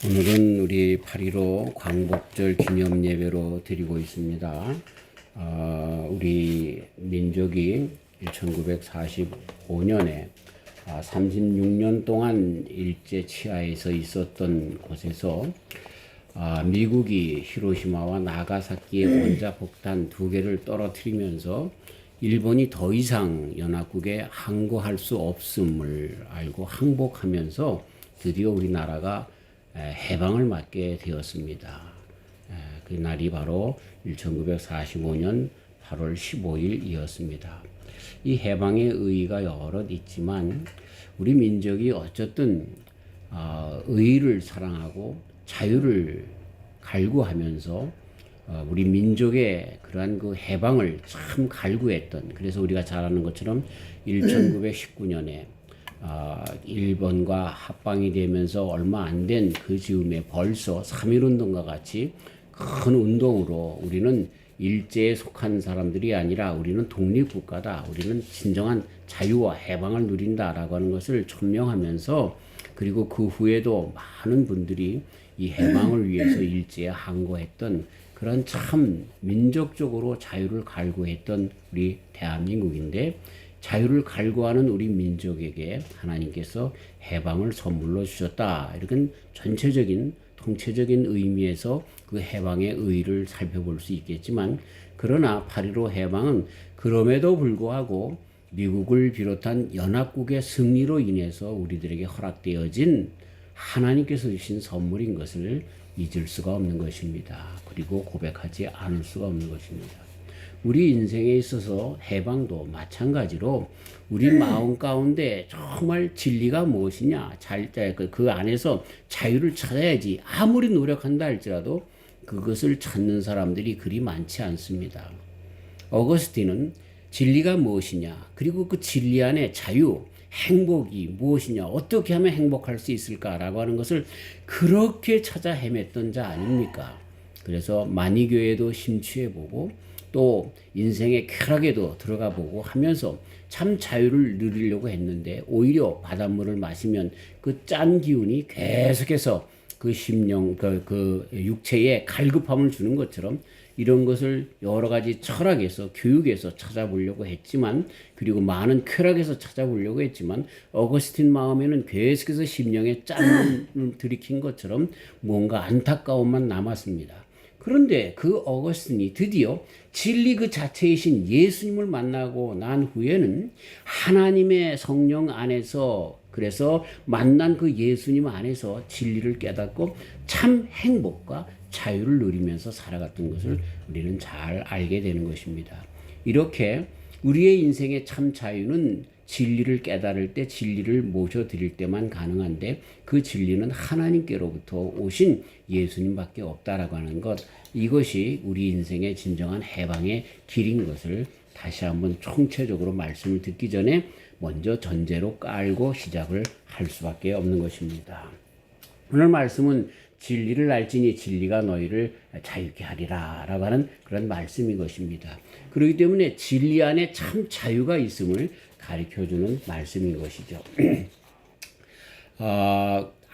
오늘은 우리 8.15 광복절 기념 예배로 드리고 있습니다. 우리 민족이 1945년에 36년 동안 일제 치하에서 있었던 곳에서 미국이 히로시마와 나가사키의 원자폭탄 2개를 떨어뜨리면서 일본이 더 이상 연합국에 항거할 수 없음을 알고 항복하면서 드디어 우리나라가 해방을 맞게 되었습니다. 그 날이 바로 1945년 8월 15일이었습니다. 이 해방의 의의가 여럿 있지만 우리 민족이 어쨌든 의의를 사랑하고 자유를 갈구하면서 우리 민족의 그러한 그 해방을 참 갈구했던, 그래서 우리가 잘 아는 것처럼 1919년에 일본과 합방이 되면서 얼마 안 된 그 즈음에 벌써 3.1운동과 같이 큰 운동으로 우리는 일제에 속한 사람들이 아니라 우리는 독립국가다, 우리는 진정한 자유와 해방을 누린다라고 하는 것을 천명하면서, 그리고 그 후에도 많은 분들이 이 해방을 위해서 일제에 항거했던 그런 참 민족적으로 자유를 갈구했던 우리 대한민국인데, 자유를 갈구하는 우리 민족에게 하나님께서 해방을 선물로 주셨다. 이렇게 전체적인 통체적인 의미에서 그 해방의 의의를 살펴볼 수 있겠지만, 그러나 8.15 해방은 그럼에도 불구하고 미국을 비롯한 연합국의 승리로 인해서 우리들에게 허락되어진 하나님께서 주신 선물인 것을 잊을 수가 없는 것입니다. 그리고 고백하지 않을 수가 없는 것입니다. 우리 인생에 있어서 해방도 마찬가지로 우리 마음 가운데 정말 진리가 무엇이냐, 그 안에서 자유를 찾아야지 아무리 노력한다 할지라도 그것을 찾는 사람들이 그리 많지 않습니다. 어거스틴은 진리가 무엇이냐, 그리고 그 진리 안에 자유, 행복이 무엇이냐, 어떻게 하면 행복할 수 있을까라고 하는 것을 그렇게 찾아 헤맸던 자 아닙니까? 그래서 만이교회도 심취해보고 또 인생의 쾌락에도 들어가 보고 하면서 참 자유를 누리려고 했는데, 오히려 바닷물을 마시면 그 짠 기운이 계속해서 그 심령, 그 육체에 갈급함을 주는 것처럼 이런 것을 여러 가지 철학에서, 교육에서 찾아보려고 했지만, 그리고 많은 쾌락에서 찾아보려고 했지만, 어거스틴 마음에는 계속해서 심령에 짠을 들이킨 것처럼 뭔가 안타까움만 남았습니다. 그런데 그 어거스틴이 드디어 진리 그 자체이신 예수님을 만나고 난 후에는 하나님의 성령 안에서, 그래서 만난 그 예수님 안에서 진리를 깨닫고 참 행복과 자유를 누리면서 살아갔던 것을 우리는 잘 알게 되는 것입니다. 이렇게 우리의 인생의 참 자유는 진리를 깨달을 때, 진리를 모셔드릴 때만 가능한데, 그 진리는 하나님께로부터 오신 예수님밖에 없다라고 하는 것, 이것이 우리 인생의 진정한 해방의 길인 것을 다시 한번 총체적으로 말씀을 듣기 전에 먼저 전제로 깔고 시작을 할 수밖에 없는 것입니다. 오늘 말씀은 진리를 알지니 진리가 너희를 자유케 하리라 라고 하는 그런 말씀인 것입니다. 그렇기 때문에 진리 안에 참 자유가 있음을 가르쳐주는 말씀인 것이죠.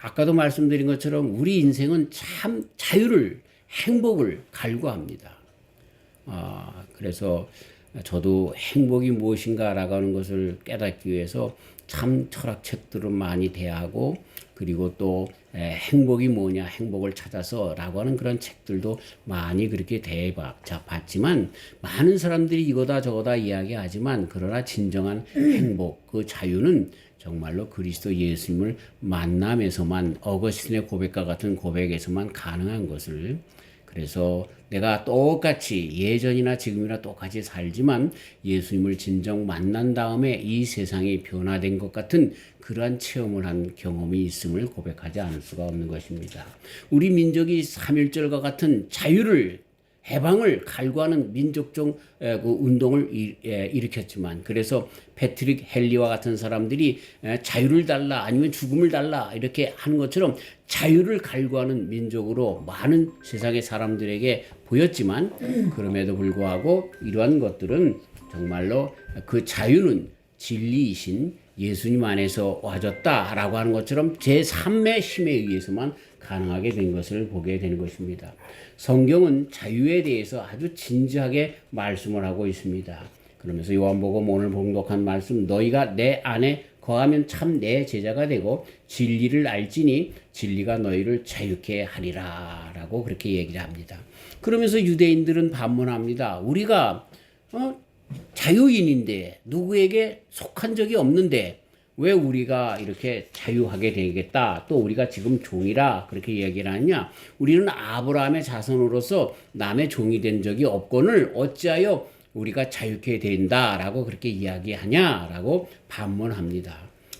아까도 말씀드린 것처럼 우리 인생은 참 자유를, 행복을 갈구합니다. 그래서 저도 행복이 무엇인가라고 하는 것을 깨닫기 위해서 참 철학책들을 많이 대하고, 그리고 또 행복이 뭐냐, 행복을 찾아서 라고 하는 그런 책들도 많이 그렇게 대해봤지만, 많은 사람들이 이거다 저거다 이야기하지만, 그러나 진정한 행복, 그 자유는 정말로 그리스도 예수님을 만남에서만, 어거스틴의 고백과 같은 고백에서만 가능한 것을, 그래서 내가 똑같이 예전이나 지금이나 똑같이 살지만 예수님을 진정 만난 다음에 이 세상이 변화된 것 같은 그러한 체험을 한 경험이 있음을 고백하지 않을 수가 없는 것입니다. 우리 민족이 3.1절과 같은 자유를, 해방을 갈구하는 민족적 그 운동을 일으켰지만, 그래서 패트릭 헨리와 같은 사람들이 자유를 달라, 아니면 죽음을 달라 이렇게 하는 것처럼 자유를 갈구하는 민족으로 많은 세상의 사람들에게 보였지만, 그럼에도 불구하고 이러한 것들은 정말로 그 자유는 진리이신 예수님 안에서 와졌다라고 하는 것처럼 제3의 힘에 의해서만 가능하게 된 것을 보게 되는 것입니다. 성경은 자유에 대해서 아주 진지하게 말씀을 하고 있습니다. 그러면서 요한복음 오늘 봉독한 말씀, 너희가 내 안에 거하면 참 내 제자가 되고 진리를 알지니 진리가 너희를 자유케 하리라 라고 그렇게 얘기를 합니다. 그러면서 유대인들은 반문합니다. 우리가 자유인인데 누구에게 속한 적이 없는데 왜 우리가 이렇게 자유하게 되겠다. 또 우리가 지금 종이라 그렇게 얘기를 하냐. 우리는 아브라함의 자손으로서 남의 종이 된 적이 없거늘 어찌하여 우리가 자유케 된다라고 그렇게 이야기하냐라고 반문합니다.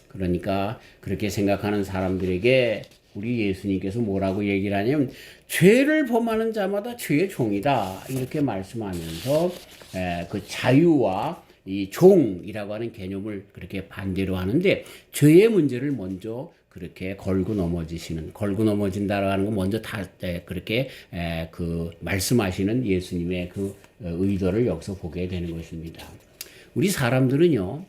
그러니까 그렇게 생각하는 사람들에게 우리 예수님께서 뭐라고 얘기를 하냐면 죄를 범하는 자마다 죄의 종이다 이렇게 말씀하면서 그 자유와 이 종이라고 하는 개념을 그렇게 반대로 하는데 죄의 문제를 먼저 그렇게 걸고 넘어진다라고 하는 거 먼저 다 그렇게 그 말씀하시는 예수님의 그 의도를 여기서 보게 되는 것입니다. 우리 사람들은요,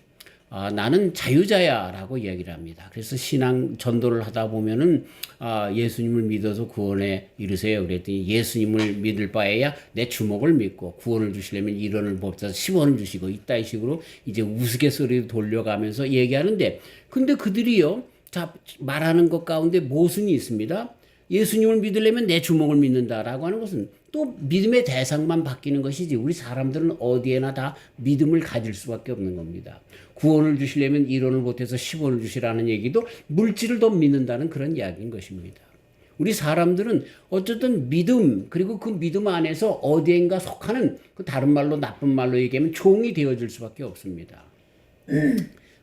나는 자유자야 라고 얘기를 합니다. 그래서 신앙 전도를 하다 보면은 예수님을 믿어서 구원에 이르세요. 그랬더니 예수님을 믿을 바에야 내 주먹을 믿고 구원을 주시려면 1원을 법사서 10원을 주시고 이따위 식으로 이제 우스갯소리를 돌려가면서 얘기하는데 근데 그들이요, 자, 말하는 것 가운데 모순이 있습니다. 예수님을 믿으려면 내 주먹을 믿는다라고 하는 것은 또 믿음의 대상만 바뀌는 것이지 우리 사람들은 어디에나 다 믿음을 가질 수밖에 없는 겁니다. 구원을 주시려면 1원을 보태서 10원을 주시라는 얘기도 물질을 더 믿는다는 그런 이야기인 것입니다. 우리 사람들은 어쨌든 믿음 그리고 그 믿음 안에서 어디엔가 속하는 그 다른 말로 나쁜 말로 얘기하면 종이 되어질 수밖에 없습니다.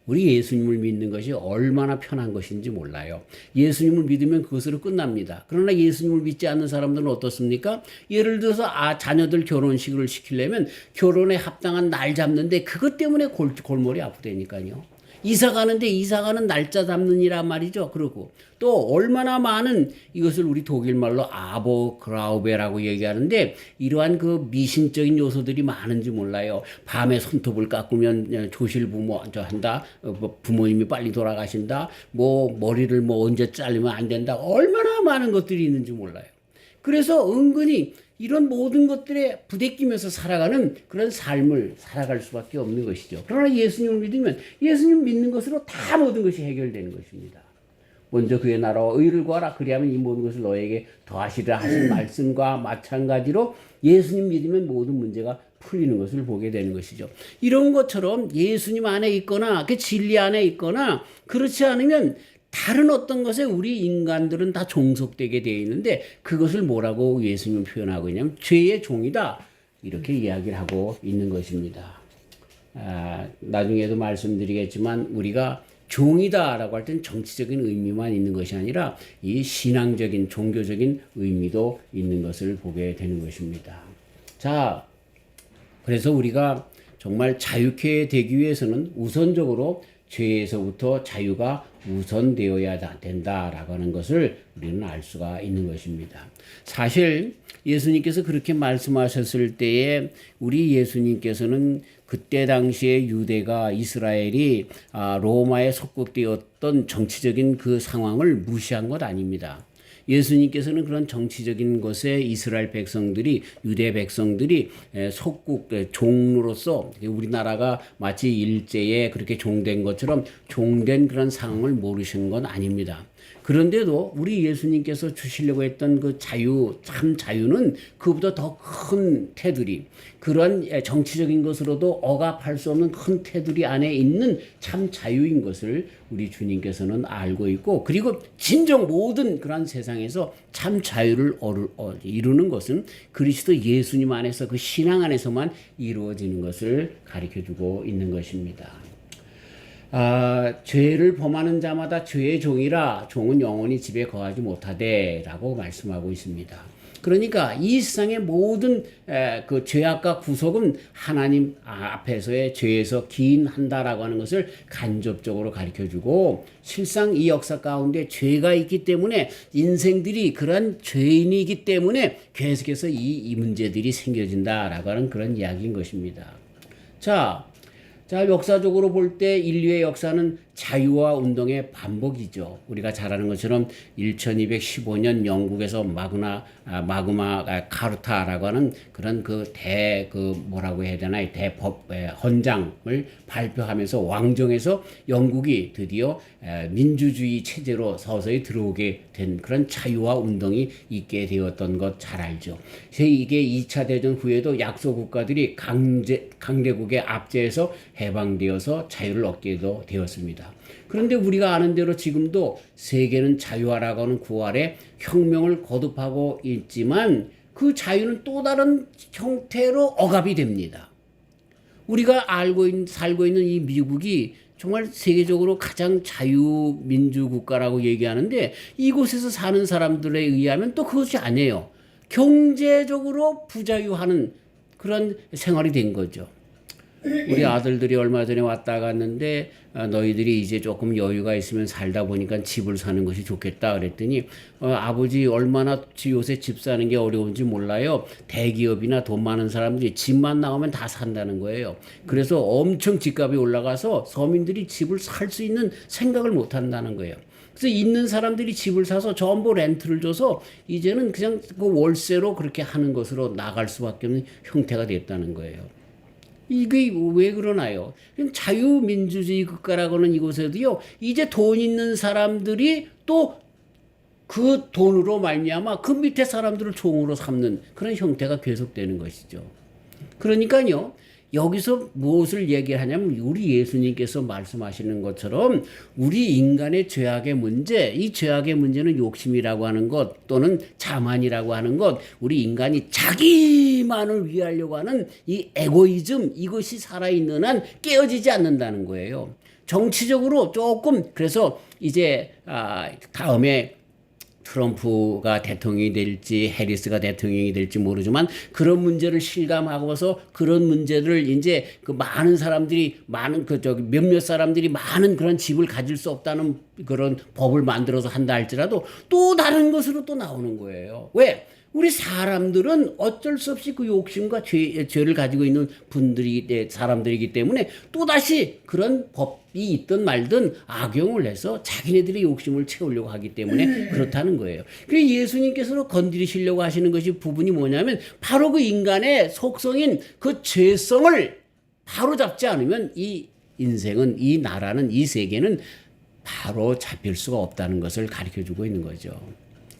우리 예수님을 믿는 것이 얼마나 편한 것인지 몰라요. 예수님을 믿으면 그것으로 끝납니다. 그러나 예수님을 믿지 않는 사람들은 어떻습니까? 예를 들어서 자녀들 결혼식을 시키려면 결혼에 합당한 날 잡는데 그것 때문에 골머리 아프다니까요. 이사 가는데 이사 가는 날짜 잡느니라 말이죠. 그러고 또 얼마나 많은 이것을 우리 독일 말로 아버그라우베라고 얘기하는데 이러한 그 미신적인 요소들이 많은지 몰라요. 밤에 손톱을 깎으면 조실부모 한다. 부모님이 빨리 돌아가신다. 뭐 머리를 뭐 언제 자르면 안 된다. 얼마나 많은 것들이 있는지 몰라요. 그래서 은근히 이런 모든 것들에 부대끼면서 살아가는 그런 삶을 살아갈 수밖에 없는 것이죠. 그러나 예수님을 믿으면 예수님 믿는 것으로 다 모든 것이 해결되는 것입니다. 먼저 그의 나라와 의를 구하라. 그리하면 이 모든 것을 너에게 더하시리라 하신 말씀과 마찬가지로 예수님 믿으면 모든 문제가 풀리는 것을 보게 되는 것이죠. 이런 것처럼 예수님 안에 있거나 그 진리 안에 있거나 그렇지 않으면 다른 어떤 것에 우리 인간들은 다 종속되게 되어 있는데 그것을 뭐라고 예수님은 표현하고 있냐면 죄의 종이다 이렇게 이야기를 하고 있는 것입니다. 나중에도 말씀드리겠지만 우리가 종이다라고 할 땐 정치적인 의미만 있는 것이 아니라 이 신앙적인 종교적인 의미도 있는 것을 보게 되는 것입니다. 자, 그래서 우리가 정말 자유케 되기 위해서는 우선적으로 죄에서부터 자유가 우선되어야 된다라고 하는 것을 우리는 알 수가 있는 것입니다. 사실 예수님께서 그렇게 말씀하셨을 때에 우리 예수님께서는 그때 당시에 유대가 이스라엘이 로마에 속국되었던 정치적인 그 상황을 무시한 것 아닙니다. 예수님께서는 그런 정치적인 것에 이스라엘 백성들이 유대 백성들이 속국 종으로서 우리나라가 마치 일제에 그렇게 종된 것처럼 종된 그런 상황을 모르신 건 아닙니다. 그런데도 우리 예수님께서 주시려고 했던 그 자유, 참 자유는 그보다 더 큰 테두리, 그런 정치적인 것으로도 억압할 수 없는 큰 테두리 안에 있는 참 자유인 것을 우리 주님께서는 알고 있고, 그리고 진정 모든 그런 세상에서 참 자유를 이루는 것은 그리스도 예수님 안에서 그 신앙 안에서만 이루어지는 것을 가르쳐주고 있는 것입니다. 죄를 범하는 자마다 죄의 종이라 종은 영원히 집에 거하지 못하되 라고 말씀하고 있습니다. 그러니까 이 세상의 모든 그 죄악과 구속은 하나님 앞에서의 죄에서 기인한다라고 하는 것을 간접적으로 가르쳐주고, 실상 이 역사 가운데 죄가 있기 때문에 인생들이 그런 죄인이기 때문에 계속해서 이 문제들이 생겨진다라고 하는 그런 이야기인 것입니다. 자, 역사적으로 볼 때 인류의 역사는 자유화 운동의 반복이죠. 우리가 잘 아는 것처럼 1215년 영국에서 마그마 카르타라고 하는 그런 뭐라고 해야 되나, 대법 헌장을 발표하면서 왕정에서 영국이 드디어 민주주의 체제로 서서히 들어오게 된 그런 자유화 운동이 있게 되었던 것 잘 알죠. 이게 2차 대전 후에도 약소 국가들이 강대국의 압제에서 해방되어서 자유를 얻게도 되었습니다. 그런데 우리가 아는 대로 지금도 세계는 자유화라고 하는 구활에 혁명을 거듭하고 있지만 그 자유는 또 다른 형태로 억압이 됩니다. 우리가 살고 있는 이 미국이 정말 세계적으로 가장 자유민주국가라고 얘기하는데 이곳에서 사는 사람들에 의하면 또 그것이 아니에요. 경제적으로 부자유하는 그런 생활이 된 거죠. 우리 아들들이 얼마 전에 왔다 갔는데 너희들이 이제 조금 여유가 있으면 살다 보니까 집을 사는 것이 좋겠다 그랬더니 아버지 얼마나 요새 집 사는 게 어려운지 몰라요. 대기업이나 돈 많은 사람들이 집만 나오면 다 산다는 거예요. 그래서 엄청 집값이 올라가서 서민들이 집을 살 수 있는 생각을 못 한다는 거예요. 그래서 있는 사람들이 집을 사서 전부 렌트를 줘서 이제는 그냥 그 월세로 그렇게 하는 것으로 나갈 수밖에 없는 형태가 됐다는 거예요. 이게 왜 그러나요? 자유민주주의 국가라고는 이곳에도요, 이제 돈 있는 사람들이 또 그 돈으로 말미암아 그 밑에 사람들을 종으로 삼는 그런 형태가 계속되는 것이죠. 그러니까요, 여기서 무엇을 얘기하냐면 우리 예수님께서 말씀하시는 것처럼 우리 인간의 죄악의 문제, 이 죄악의 문제는 욕심이라고 하는 것 또는 자만이라고 하는 것, 우리 인간이 자기만을 위하려고 하는 이 에고이즘, 이것이 살아있는 한 깨어지지 않는다는 거예요. 정치적으로 조금, 그래서 이제 다음에 트럼프가 대통령이 될지 해리스가 대통령이 될지 모르지만 그런 문제를 실감하고서 그런 문제를 이제 그 많은 사람들이 몇몇 사람들이 많은 그런 집을 가질 수 없다는 그런 법을 만들어서 한다 할지라도 또 다른 것으로 또 나오는 거예요. 왜? 우리 사람들은 어쩔 수 없이 그 욕심과 죄를 가지고 있는 사람들이기 때문에 또다시 그런 법이 있든 말든 악용을 해서 자기네들의 욕심을 채우려고 하기 때문에 그렇다는 거예요. 그래서 예수님께서 건드리시려고 하시는 것이 부분이 뭐냐면 바로 그 인간의 속성인 그 죄성을 바로 잡지 않으면 이 인생은, 이 나라는, 이 세계는 바로 잡힐 수가 없다는 것을 가르쳐주고 있는 거죠.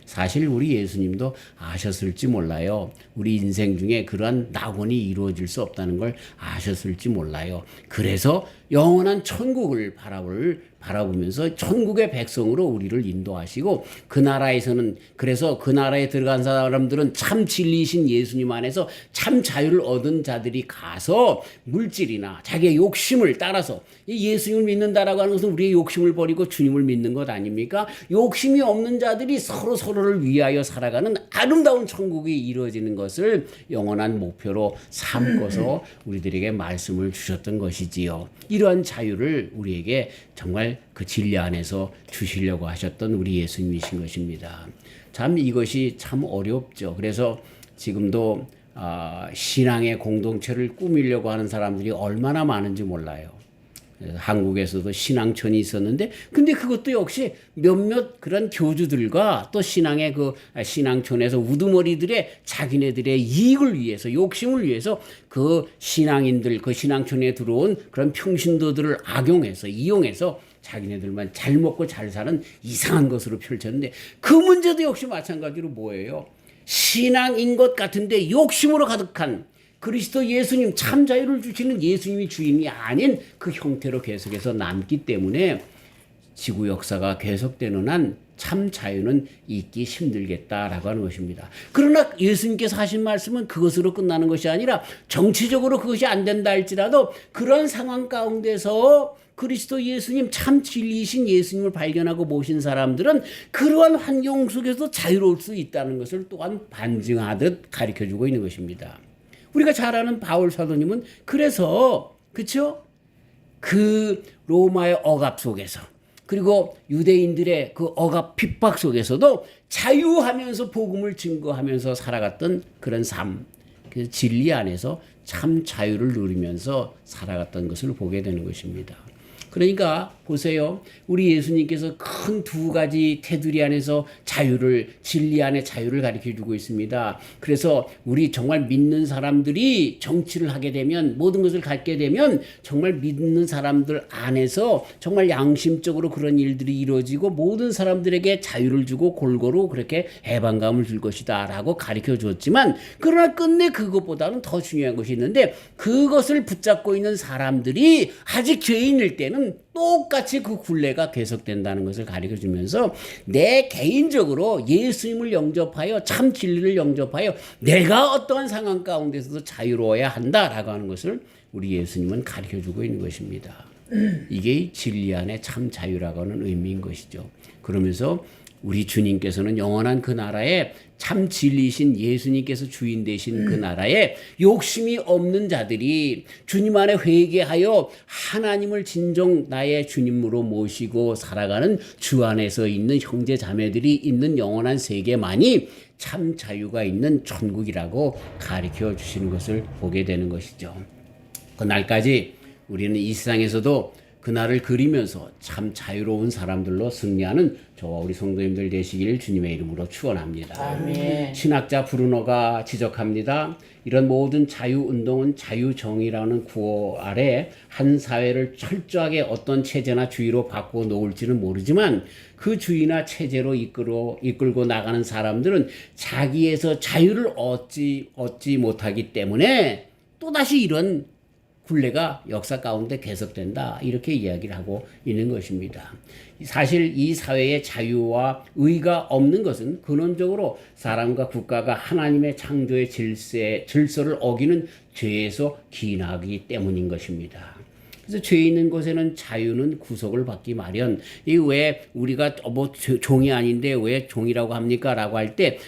사실 우리 예수님도 아셨을지 몰라요. 우리 인생 중에 그러한 낙원이 이루어질 수 없다는 걸 아셨을지 몰라요. 그래서 영원한 천국을 바라보면서 천국의 백성으로 우리를 인도하시고 그 나라에서는, 그래서 그 나라에 들어간 사람들은 참 진리이신 예수님 안에서 참 자유를 얻은 자들이 가서 물질이나 자기의 욕심을 따라서, 이 예수님을 믿는다라고 하는 것은 우리의 욕심을 버리고 주님을 믿는 것 아닙니까? 욕심이 없는 자들이 서로를 위하여 살아가는 아름다운 천국이 이루어지는 것을 영원한 목표로 삼고서 우리들에게 말씀을 주셨던 것이지요. 이러한 자유를 우리에게 정말 그 진리 안에서 주시려고 하셨던 우리 예수님이신 것입니다. 참 이것이 참 어렵죠. 그래서 지금도 신앙의 공동체를 꾸미려고 하는 사람들이 얼마나 많은지 몰라요. 한국에서도 신앙촌이 있었는데, 근데 그것도 역시 몇몇 그런 교주들과 또 신앙의 그 신앙촌에서 우두머리들의 자기네들의 이익을 위해서, 욕심을 위해서 그 신앙인들, 그 신앙촌에 들어온 그런 평신도들을 이용해서 자기네들만 잘 먹고 잘 사는 이상한 것으로 펼쳤는데, 그 문제도 역시 마찬가지로 뭐예요? 신앙인 것 같은데 욕심으로 가득한 그리스도 예수님, 참 자유를 주시는 예수님이 주인이 아닌 그 형태로 계속해서 남기 때문에 지구 역사가 계속되는 한 참 자유는 있기 힘들겠다라고 하는 것입니다. 그러나 예수님께서 하신 말씀은 그것으로 끝나는 것이 아니라 정치적으로 그것이 안 된다 할지라도 그런 상황 가운데서 그리스도 예수님, 참 진리이신 예수님을 발견하고 모신 사람들은 그러한 환경 속에서 자유로울 수 있다는 것을 또한 반증하듯 가르쳐주고 있는 것입니다. 우리가 잘 아는 바울 사도님은 그래서, 그렇죠? 그 로마의 억압 속에서, 그리고 유대인들의 그 억압 핍박 속에서도 자유하면서 복음을 증거하면서 살아갔던 그런 삶, 그 진리 안에서 참 자유를 누리면서 살아갔던 것을 보게 되는 것입니다. 그러니까 보세요. 우리 예수님께서 큰 두 가지 테두리 안에서 자유를, 진리 안에 자유를 가르쳐 주고 있습니다. 그래서 우리 정말 믿는 사람들이 정치를 하게 되면, 모든 것을 갖게 되면 정말 믿는 사람들 안에서 정말 양심적으로 그런 일들이 이루어지고 모든 사람들에게 자유를 주고 골고루 그렇게 해방감을 줄 것이다 라고 가르쳐 줬지만, 그러나 끝내 그것보다는 더 중요한 것이 있는데, 그것을 붙잡고 있는 사람들이 아직 죄인일 때는 똑같이 그 굴레가 계속된다는 것을 가르쳐 주면서, 내 개인적으로 예수님을 영접하여 참 진리를 영접하여 내가 어떠한 상황 가운데서도 자유로워야 한다라고 하는 것을 우리 예수님은 가르쳐 주고 있는 것입니다. 이게 진리 안에 참 자유라고 하는 의미인 것이죠. 그러면서 우리 주님께서는 영원한 그 나라에 참 진리이신 예수님께서 주인 되신 그 나라에 욕심이 없는 자들이 주님 안에 회개하여 하나님을 진정 나의 주님으로 모시고 살아가는 주 안에서 있는 형제 자매들이 있는 영원한 세계만이 참 자유가 있는 천국이라고 가르쳐 주시는 것을 보게 되는 것이죠. 그날까지 우리는 이 세상에서도 그날을 그리면서 참 자유로운 사람들로 승리하는 저와 우리 성도님들 되시기를 주님의 이름으로 축원합니다. 아멘. 신학자 브루노가 지적합니다. 이런 모든 자유운동은 자유정의라는 구호 아래 한 사회를 철저하게 어떤 체제나 주의로 바꾸어 놓을지는 모르지만, 그 주의나 체제로 이끌고 나가는 사람들은 자기에서 자유를 얻지 못하기 때문에 또다시 이런 굴레가 역사 가운데 계속된다, 이렇게 이야기를 하고 있는 것입니다. 사실 이 사회에 자유와 의가 없는 것은 근원적으로 사람과 국가가 하나님의 창조의 질서를 어기는 죄에서 기인하기 때문인 것입니다. 그래서 죄 있는 곳에는 자유는 구속을 받기 마련. 이 왜 우리가 종이 아닌데 왜 종이라고 합니까? 라고 할 때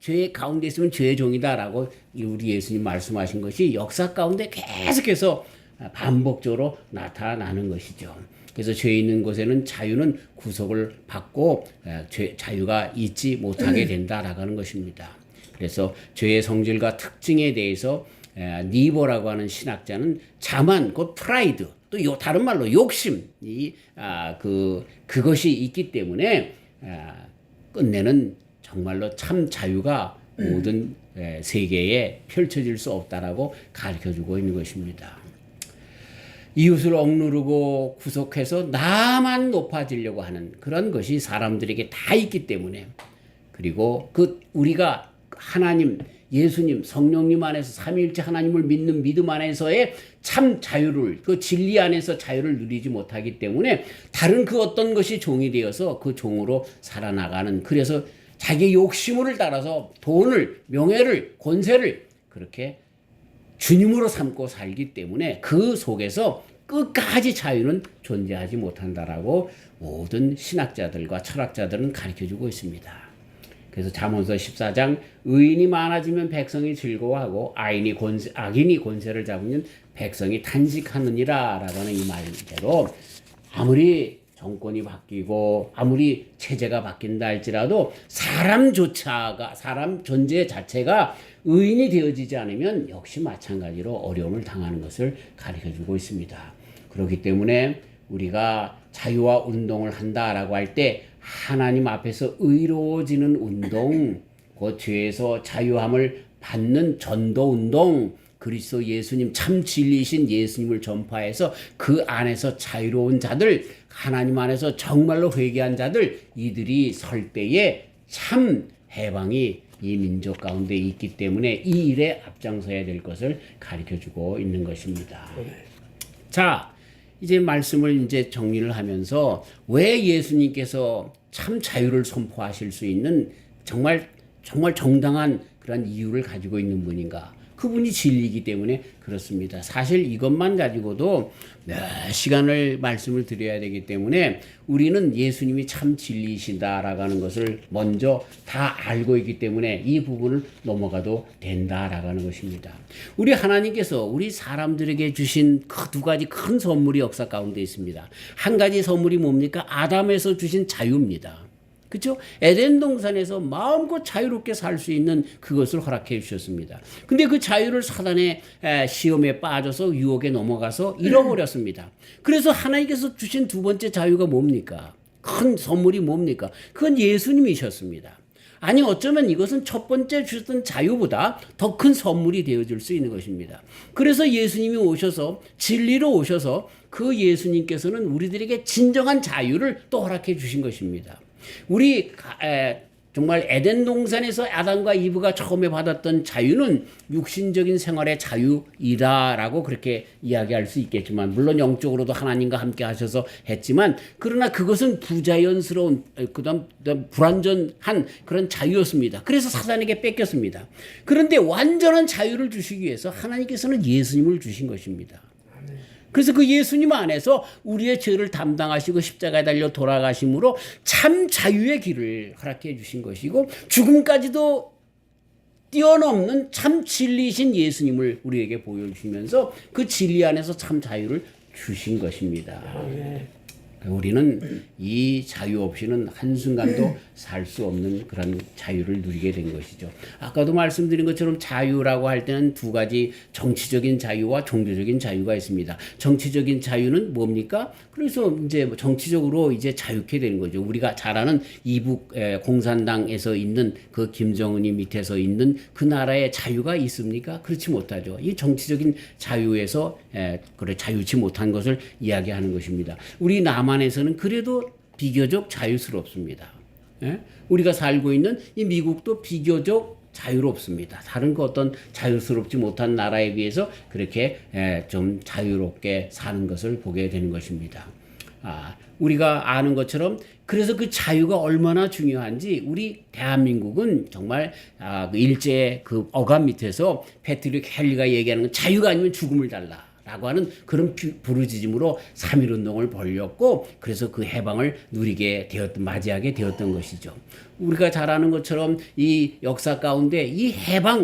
죄 가운데 있으면 죄의 종이다라고 우리 예수님 말씀하신 것이 역사 가운데 계속해서 반복적으로 나타나는 것이죠. 그래서 죄 있는 곳에는 자유는 구속을 받고 자유가 있지 못하게 된다라고 하는 것입니다. 그래서 죄의 성질과 특징에 대해서 니버라고 하는 신학자는 자만, 곧 프라이드, 또 다른 말로 욕심이 그것이 있기 때문에 끝내는 정말로 참 자유가 모든 세계에 펼쳐질 수 없다라고 가르쳐주고 있는 것입니다. 이웃을 억누르고 구속해서 나만 높아지려고 하는 그런 것이 사람들에게 다 있기 때문에, 그리고 우리가 하나님, 예수님, 성령님 안에서 삼위일체 하나님을 믿는 믿음 안에서의 참 자유를, 그 진리 안에서 자유를 누리지 못하기 때문에 다른 그 어떤 것이 종이 되어서 그 종으로 살아나가는, 그래서 자기의 욕심을 따라서 돈을, 명예를, 권세를 그렇게 주님으로 삼고 살기 때문에 그 속에서 끝까지 자유는 존재하지 못한다라고 모든 신학자들과 철학자들은 가르쳐주고 있습니다. 그래서 잠언서 14장 의인이 많아지면 백성이 즐거워하고 악인이 권세를 잡으면 백성이 탄식하느니라 라고 하는 이 말대로, 아무리 정권이 바뀌고 아무리 체제가 바뀐다 할지라도 사람 존재 자체가 의인이 되어지지 않으면 역시 마찬가지로 어려움을 당하는 것을 가르쳐주고 있습니다. 그렇기 때문에 우리가 자유와 운동을 한다라고 할 때 하나님 앞에서 의로워지는 운동, 그 죄에서 자유함을 받는 전도 운동, 그리스도 예수님 참 진리이신 예수님을 전파해서 그 안에서 자유로운 자들, 하나님 안에서 정말로 회개한 자들, 이들이 설 때에 참 해방이 이 민족 가운데 있기 때문에 이 일에 앞장서야 될 것을 가르쳐주고 있는 것입니다. 자, 이제 말씀을 이제 정리를 하면서 왜 예수님께서 참 자유를 선포하실 수 있는 정말 정당한 그런 이유를 가지고 있는 분인가? 그분이 진리이기 때문에 그렇습니다. 사실 이것만 가지고도 몇 시간을 말씀을 드려야 되기 때문에 우리는 예수님이 참 진리이시다라고 하는 것을 먼저 다 알고 있기 때문에 이 부분을 넘어가도 된다라고 하는 것입니다. 우리 하나님께서 우리 사람들에게 주신 그 두 가지 큰 선물이 역사 가운데 있습니다. 한 가지 선물이 뭡니까? 아담에서 주신 자유입니다. 그렇죠? 에덴 동산에서 마음껏 자유롭게 살 수 있는 그것을 허락해 주셨습니다. 근데 그 자유를 사단의 시험에 빠져서 유혹에 넘어가서 잃어버렸습니다. 그래서 하나님께서 주신 두 번째 자유가 뭡니까? 큰 선물이 뭡니까? 그건 예수님이셨습니다. 아니 어쩌면 이것은 첫 번째 주셨던 자유보다 더 큰 선물이 되어줄 수 있는 것입니다. 그래서 예수님이 오셔서 진리로 오셔서 그 예수님께서는 우리들에게 진정한 자유를 또 허락해 주신 것입니다. 우리 정말 에덴 동산에서 아담과 이브가 처음에 받았던 자유는 육신적인 생활의 자유이다라고 그렇게 이야기할 수 있겠지만, 물론 영적으로도 하나님과 함께 하셔서 했지만, 그러나 그것은 부자연스러운 그다음 불완전한 그런 자유였습니다. 그래서 사단에게 뺏겼습니다. 그런데 완전한 자유를 주시기 위해서 하나님께서는 예수님을 주신 것입니다. 그래서 그 예수님 안에서 우리의 죄를 담당하시고 십자가에 달려 돌아가심으로 참 자유의 길을 허락해 주신 것이고, 죽음까지도 뛰어넘는 참 진리이신 예수님을 우리에게 보여주시면서 그 진리 안에서 참 자유를 주신 것입니다. 우리는 이 자유 없이는 한순간도 살 수 없는 그런 자유를 누리게 된 것이죠. 아까도 말씀드린 것처럼 자유라고 할 때는 두 가지, 정치적인 자유와 종교적인 자유가 있습니다. 정치적인 자유는 뭡니까? 그래서 이제 정치적으로 이제 자유케 되는 거죠. 우리가 잘 아는 이북 공산당에서 있는 그 김정은이 밑에서 있는 그 나라의 자유가 있습니까? 그렇지 못하죠. 이 정치적인 자유에서 그래 자유치 못한 것을 이야기하는 것입니다. 우리 남한에서는 그래도 비교적 자유스럽습니다. 예? 우리가 살고 있는 이 미국도 비교적 자유롭습니다. 다른 그 어떤 자유스럽지 못한 나라에 비해서 그렇게 좀 자유롭게 사는 것을 보게 되는 것입니다. 우리가 아는 것처럼 그래서 그 자유가 얼마나 중요한지 우리 대한민국은 정말 일제의 그 억압 밑에서 패트릭 헨리가 얘기하는 건 자유가 아니면 죽음을 달라 라고 하는 그런 부르짖음으로 3.1운동을 벌였고, 그래서 그 해방을 맞이하게 되었던 것이죠. 우리가 잘 아는 것처럼 이 역사 가운데 이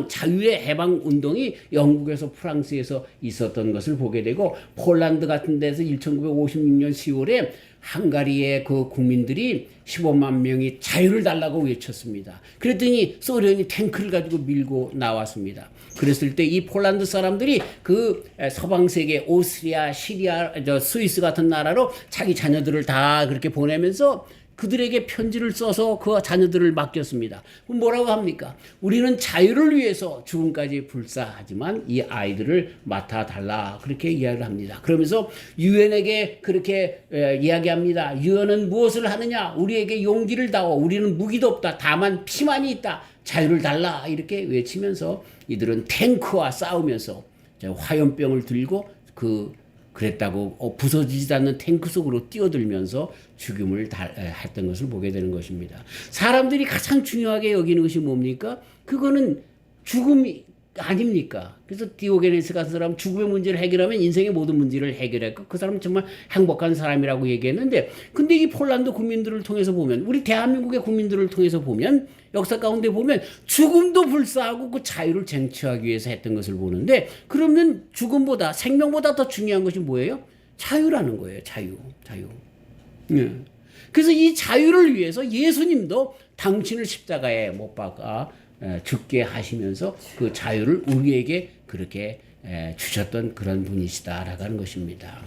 자유의 해방 운동이 영국에서 프랑스에서 있었던 것을 보게 되고, 폴란드 같은 데서 1956년 10월에 헝가리의 그 국민들이 15만 명이 자유를 달라고 외쳤습니다. 그랬더니 소련이 탱크를 가지고 밀고 나왔습니다. 그랬을 때 이 폴란드 사람들이 그 서방 세계 오스트리아, 시리아, 스위스 같은 나라로 자기 자녀들을 다 그렇게 보내면서 그들에게 편지를 써서 그 자녀들을 맡겼습니다. 그럼 뭐라고 합니까? 우리는 자유를 위해서 죽음까지 불사하지만 이 아이들을 맡아달라, 그렇게 이야기를 합니다. 그러면서 유엔에게 그렇게 이야기합니다. 유엔은 무엇을 하느냐? 우리에게 용기를 다오. 우리는 무기도 없다. 다만 피만이 있다. 자유를 달라, 이렇게 외치면서 이들은 탱크와 싸우면서 화염병을 들고 그랬다고 부서지지 않는 탱크 속으로 뛰어들면서 죽음을 했던 것을 보게 되는 것입니다. 사람들이 가장 중요하게 여기는 것이 뭡니까? 그거는 죽음이 아닙니까? 그래서 디오게네스 같은 사람 죽음의 문제를 해결하면 인생의 모든 문제를 해결했고 그 사람은 정말 행복한 사람이라고 얘기했는데, 근데 이 폴란드 국민들을 통해서 보면, 우리 대한민국의 국민들을 통해서 보면, 역사 가운데 보면 죽음도 불사하고 그 자유를 쟁취하기 위해서 했던 것을 보는데, 그러면 죽음보다, 생명보다 더 중요한 것이 뭐예요? 자유라는 거예요. 자유. 예. 그래서 이 자유를 위해서 예수님도 당신을 십자가에 못 박아 죽게 하시면서 그 자유를 우리에게 그렇게 주셨던 그런 분이시다라고 하는 것입니다.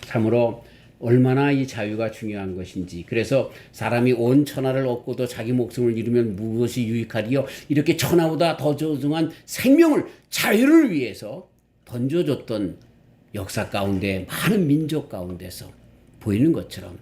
참으로 얼마나 이 자유가 중요한 것인지. 그래서 사람이 온 천하를 얻고도 자기 목숨을 잃으면 무엇이 유익하리요? 이렇게 천하보다 더 소중한 생명을, 자유를 위해서 던져줬던 역사 가운데, 많은 민족 가운데서 보이는 것처럼,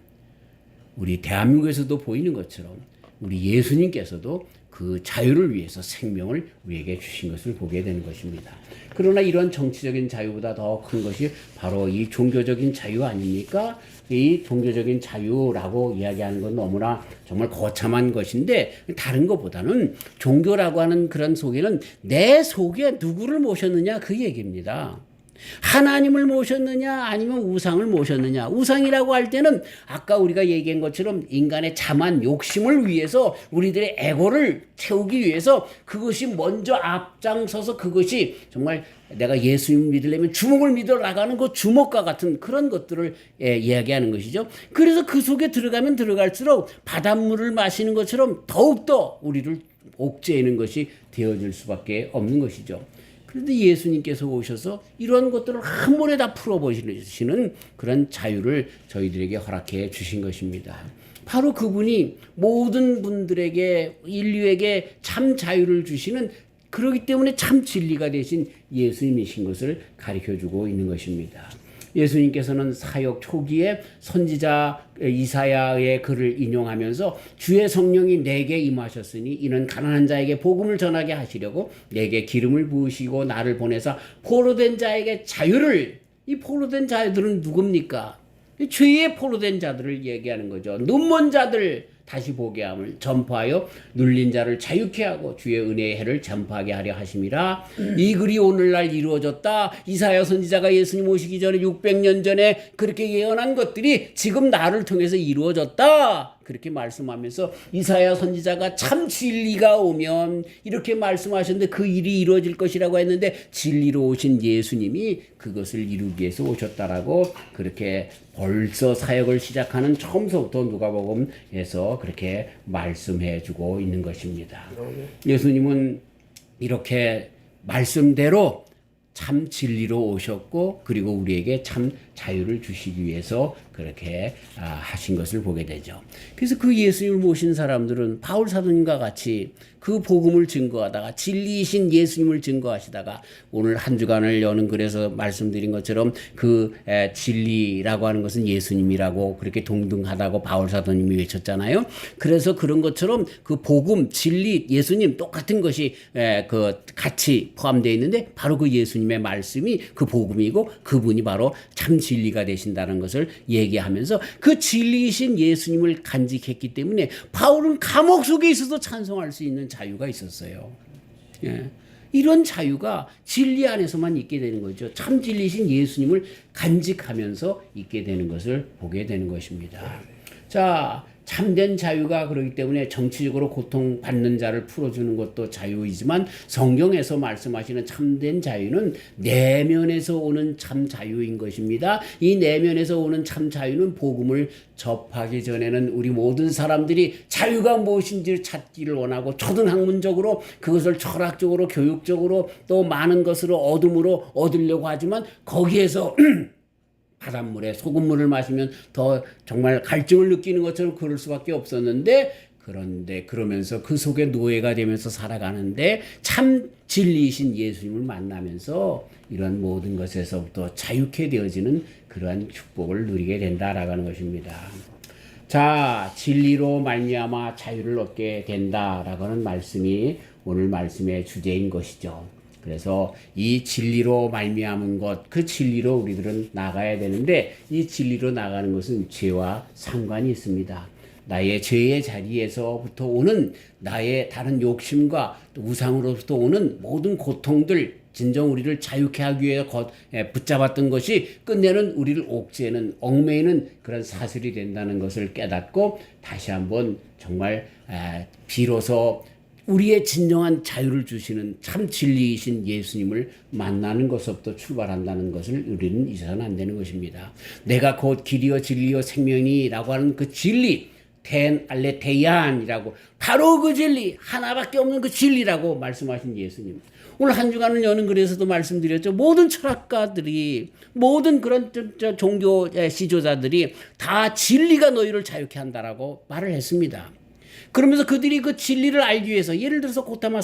우리 대한민국에서도 보이는 것처럼 우리 예수님께서도 그 자유를 위해서 생명을 우리에게 주신 것을 보게 되는 것입니다. 그러나 이런 정치적인 자유보다 더 큰 것이 바로 이 종교적인 자유 아닙니까? 이 종교적인 자유라고 이야기하는 건 너무나 정말 거참한 것인데, 다른 것보다는 종교라고 하는 그런 속에는 내 속에 누구를 모셨느냐, 그 얘기입니다. 하나님을 모셨느냐 아니면 우상을 모셨느냐. 우상이라고 할 때는 아까 우리가 얘기한 것처럼 인간의 자만 욕심을 위해서 우리들의 에고를 채우기 위해서 그것이 먼저 앞장서서 그것이 정말 내가 예수님 믿으려면 주먹을 믿어 나가는 그 주먹과 같은 그런 것들을 이야기하는 것이죠. 그래서 그 속에 들어가면 들어갈수록 바닷물을 마시는 것처럼 더욱더 우리를 옥죄이는 것이 되어질 수밖에 없는 것이죠. 그런데 예수님께서 오셔서 이런 것들을 한 번에 다 풀어보시는 그런 자유를 저희들에게 허락해 주신 것입니다. 바로 그분이 모든 분들에게 인류에게 참 자유를 주시는 그렇기 때문에 참 진리가 되신 예수님이신 것을 가르쳐주고 있는 것입니다. 예수님께서는 사역 초기에 선지자 이사야의 글을 인용하면서 주의 성령이 내게 임하셨으니 이는 가난한 자에게 복음을 전하게 하시려고 내게 기름을 부으시고 나를 보내사 포로된 자에게 자유를, 이 포로된 자들은 누굽니까? 죄에 포로된 자들을 얘기하는 거죠. 눈먼 자들 다시 보게 함을 전파하여 눌린 자를 자유케 하고 주의 은혜의 해를 전파하게 하려 하심이라. 이 글이 오늘날 이루어졌다. 이사야 선지자가 예수님 오시기 전에 600년 전에 그렇게 예언한 것들이 지금 나를 통해서 이루어졌다. 그렇게 말씀하면서 이사야 선지자가 참 진리가 오면 이렇게 말씀하셨는데 그 일이 이루어질 것이라고 했는데 진리로 오신 예수님이 그것을 이루기 위해서 오셨다라고 그렇게 벌써 사역을 시작하는 처음서부터 누가복음에서 그렇게 말씀해 주고 있는 것입니다. 예수님은 이렇게 말씀대로 참 진리로 오셨고 그리고 우리에게 참 자유를 주시기 위해서 그렇게 하신 것을 보게 되죠. 그래서 그 예수님을 모신 사람들은 바울 사도님과 같이 그 복음을 증거하다가 진리이신 예수님을 증거하시다가 오늘 한 주간을 여는 글에서 말씀드린 것처럼 그 진리라고 하는 것은 예수님이라고 그렇게 동등하다고 바울 사도님이 외쳤잖아요. 그래서 그런 것처럼 그 복음, 진리, 예수님 똑같은 것이 그 같이 포함되어 있는데 바로 그 예수님의 말씀이 그 복음이고 그분이 바로 참 진리가 되신다는 것을 얘기하면서 그 진리이신 예수님을 간직했기 때문에 바울은 감옥 속에 있어도 찬송할 수 있는 자유가 있었어요. 예. 이런 자유가 진리 안에서만 있게 되는 거죠. 참 진리신 예수님을 간직하면서 있게 되는 것을 보게 되는 것입니다. 자, 참된 자유가 그렇기 때문에 정치적으로 고통받는 자를 풀어주는 것도 자유이지만 성경에서 말씀하시는 참된 자유는 내면에서 오는 참 자유인 것입니다. 이 내면에서 오는 참 자유는 복음을 접하기 전에는 우리 모든 사람들이 자유가 무엇인지를 찾기를 원하고 초등학문적으로 그것을 철학적으로 교육적으로 또 많은 것으로 얻음으로 얻으려고 하지만 거기에서 바닷물에 소금물을 마시면 더 정말 갈증을 느끼는 것처럼 그럴 수밖에 없었는데 그런데 그러면서 그 속에 노예가 되면서 살아가는데 참 진리이신 예수님을 만나면서 이런 모든 것에서부터 자유케 되어지는 그러한 축복을 누리게 된다라고 하는 것입니다. 자, 진리로 말미암아 자유를 얻게 된다라고 하는 말씀이 오늘 말씀의 주제인 것이죠. 그래서 이 진리로 말미암은 것, 그 진리로 우리들은 나가야 되는데 이 진리로 나가는 것은 죄와 상관이 있습니다. 나의 죄의 자리에서부터 오는 나의 다른 욕심과 또 우상으로부터 오는 모든 고통들, 진정 우리를 자유케 하기 위해 붙잡았던 것이 끝내는 우리를 옥죄는 얽매이는 그런 사슬이 된다는 것을 깨닫고 다시 한번 정말 비로소 우리의 진정한 자유를 주시는 참 진리이신 예수님을 만나는 것부터 출발한다는 것을 우리는 잊어서는 안 되는 것입니다. 내가 곧 길이요 진리요 생명이라고 하는 그 진리, 텐 알레테이안이라고 바로 그 진리, 하나밖에 없는 그 진리라고 말씀하신 예수님. 오늘 한 주간은 여는 글에서도 말씀드렸죠. 모든 철학가들이 모든 그런 종교 시조자들이 다 진리가 너희를 자유케 한다라고 말을 했습니다. 그러면서 그들이 그 진리를 알기 위해서 예를 들어서 고타마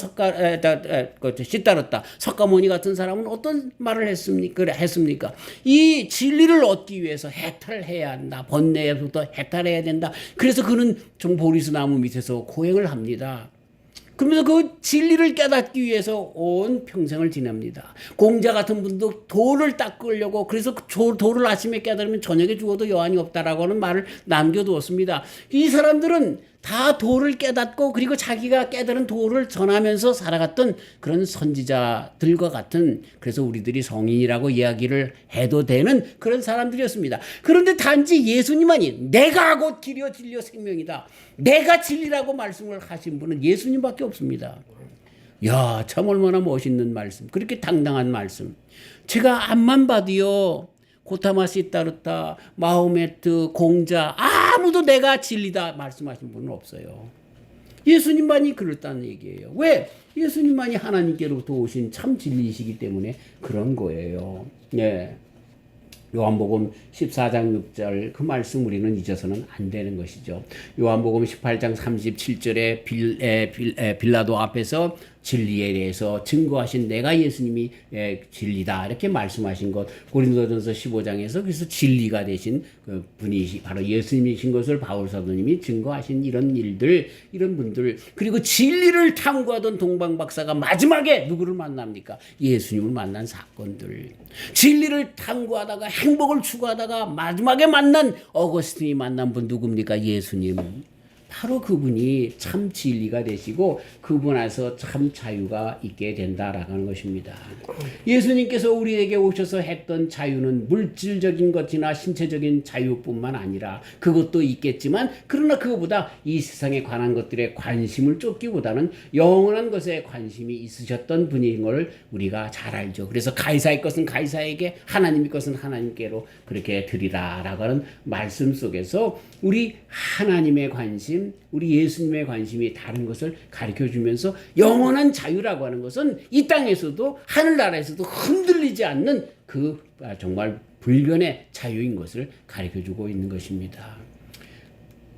시다르타 석가모니 같은 사람은 어떤 말을 했습니까? 이 진리를 얻기 위해서 해탈해야 한다. 번뇌에서부터 해탈해야 된다. 그래서 그는 종보리스 나무 밑에서 고행을 합니다. 그러면서 그 진리를 깨닫기 위해서 온 평생을 지냅니다. 공자 같은 분도 돌을 닦으려고 그래서 돌을 아침에 깨달으면 저녁에 죽어도 여한이 없다라고 하는 말을 남겨두었습니다. 이 사람들은 다 도를 깨닫고 그리고 자기가 깨달은 도를 전하면서 살아갔던 그런 선지자들과 같은, 그래서 우리들이 성인이라고 이야기를 해도 되는 그런 사람들이었습니다. 그런데 단지 예수님만이 내가 곧 길이요 진리요 생명이다, 내가 진리라고 말씀을 하신 분은 예수님밖에 없습니다. 야, 참 얼마나 멋있는 말씀, 그렇게 당당한 말씀. 제가 앞만 봐도요, 고타마 시타르타, 마호메트, 공자, 아무도 내가 진리다 말씀하신 분은 없어요. 예수님만이 그렇다는 얘기예요. 왜? 예수님만이 하나님께로부터 오신 참 진리이시기 때문에 그런 거예요. 네. 요한복음 14장 6절 그 말씀 우리는 잊어서는 안 되는 것이죠. 요한복음 18장 37절에 빌라도 앞에서 진리에 대해서 증거하신 내가 예수님이 진리다 이렇게 말씀하신 것, 고린도전서 15장에서 그래서 진리가 되신 그 분이 바로 예수님이신 것을 바울 사도님이 증거하신 이런 일들, 이런 분들, 그리고 진리를 탐구하던 동방 박사가 마지막에 누구를 만납니까? 예수님을 만난 사건들. 진리를 탐구하다가 행복을 추구하다가 마지막에 만난 어거스틴이 만난 분 누굽니까? 예수님. 바로 그분이 참 진리가 되시고 그분 안에서 참 자유가 있게 된다라고 하는 것입니다. 예수님께서 우리에게 오셔서 했던 자유는 물질적인 것이나 신체적인 자유뿐만 아니라 그것도 있겠지만, 그러나 그것보다 이 세상에 관한 것들에 관심을 쫓기보다는 영원한 것에 관심이 있으셨던 분인 걸 우리가 잘 알죠. 그래서 가이사의 것은 가이사에게, 하나님의 것은 하나님께로 그렇게 드리라라고 하는 말씀 속에서 우리 하나님의 관심, 우리 예수님의 관심이 다른 것을 가르쳐주면서 영원한 자유라고 하는 것은 이 땅에서도 하늘나라에서도 흔들리지 않는 그 정말 불변의 자유인 것을 가르쳐주고 있는 것입니다.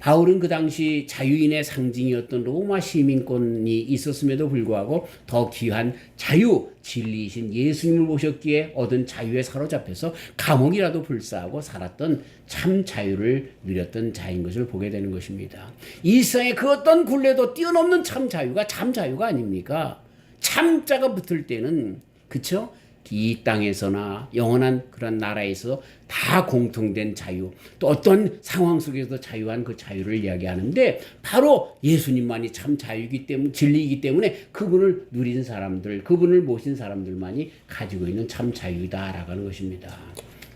바울은 그 당시 자유인의 상징이었던 로마 시민권이 있었음에도 불구하고 더 귀한 자유, 진리이신 예수님을 모셨기에 얻은 자유에 사로잡혀서 감옥이라도 불사하고 살았던 참 자유를 누렸던 자인 것을 보게 되는 것입니다. 이 세상에 그 어떤 굴레도 뛰어넘는 참 자유가 참 자유가 아닙니까? 참자가 붙을 때는, 그쵸? 이 땅에서나 영원한 그런 나라에서 다 공통된 자유, 또 어떤 상황 속에서도 자유한 그 자유를 이야기하는데 바로 예수님만이 참 자유이기 때문에, 진리이기 때문에 그분을 누린 사람들, 그분을 모신 사람들만이 가지고 있는 참 자유다라고 하는 것입니다.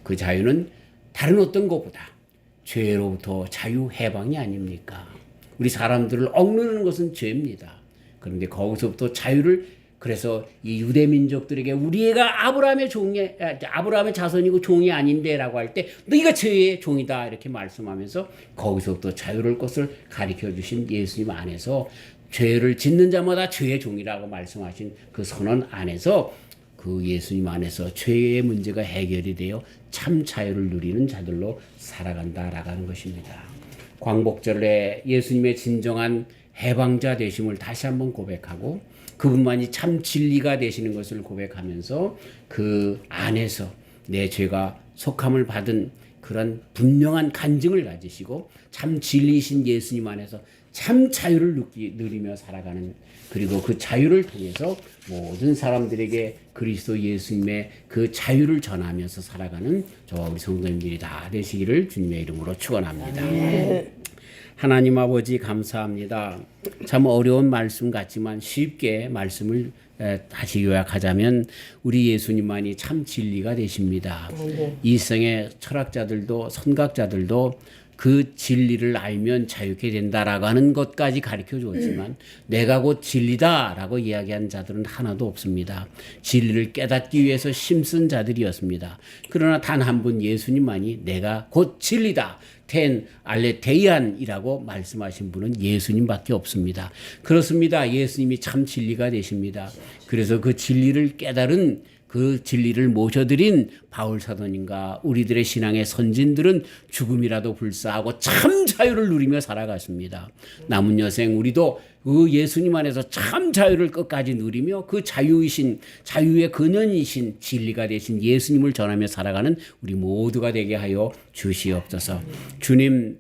그 자유는 다른 어떤 것보다 죄로부터 자유 해방이 아닙니까? 우리 사람들을 억누르는 것은 죄입니다. 그런데 거기서부터 자유를, 그래서 이 유대 민족들에게 우리가 아브라함의 자손이고 종이 아닌데라고 할 때 너희가 죄의 종이다 이렇게 말씀하면서 거기서부터 자유로울 것을 가르쳐 주신 예수님 안에서 죄를 짓는 자마다 죄의 종이라고 말씀하신 그 선언 안에서, 그 예수님 안에서 죄의 문제가 해결이 되어 참 자유를 누리는 자들로 살아간다라고 하는 것입니다. 광복절에 예수님의 진정한 해방자 되심을 다시 한번 고백하고 그분만이 참 진리가 되시는 것을 고백하면서 그 안에서 내 죄가 속함을 받은 그런 분명한 간증을 가지시고 참 진리이신 예수님 안에서 참 자유를 누리며 살아가는, 그리고 그 자유를 통해서 모든 사람들에게 그리스도 예수님의 그 자유를 전하면서 살아가는 저와 우리 성도님들이 다 되시기를 주님의 이름으로 축원합니다. 하나님 아버지 감사합니다. 참 어려운 말씀 같지만 쉽게 말씀을 다시 요약하자면 우리 예수님만이 참 진리가 되십니다. 이 세상의 철학자들도 선각자들도 그 진리를 알면 자유케 된다라고 하는 것까지 가르쳐 주었지만 내가 곧 진리다라고 이야기한 자들은 하나도 없습니다. 진리를 깨닫기 위해서 힘쓴 자들이었습니다. 그러나 단 한 분 예수님만이 내가 곧 진리다, 텐 알레테이안이라고 말씀하신 분은 예수님밖에 없습니다. 그렇습니다. 예수님이 참 진리가 되십니다. 그래서 그 진리를 깨달은, 그 진리를 모셔드린 바울 사도님과 우리들의 신앙의 선진들은 죽음이라도 불사하고 참 자유를 누리며 살아갔습니다. 남은 여생 우리도 그 예수님 안에서 참 자유를 끝까지 누리며 그 자유이신, 자유의 근원이신 진리가 되신 예수님을 전하며 살아가는 우리 모두가 되게 하여 주시옵소서. 주님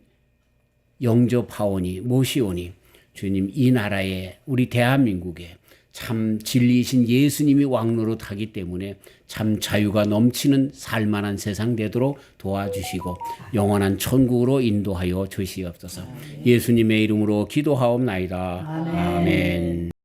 영접하오니 모시오니 주님 이 나라에, 우리 대한민국에 참 진리이신 예수님이 왕노릇하기 때문에 참 자유가 넘치는 살만한 세상 되도록 도와주시고 영원한 천국으로 인도하여 주시옵소서. 예수님의 이름으로 기도하옵나이다. 아멘.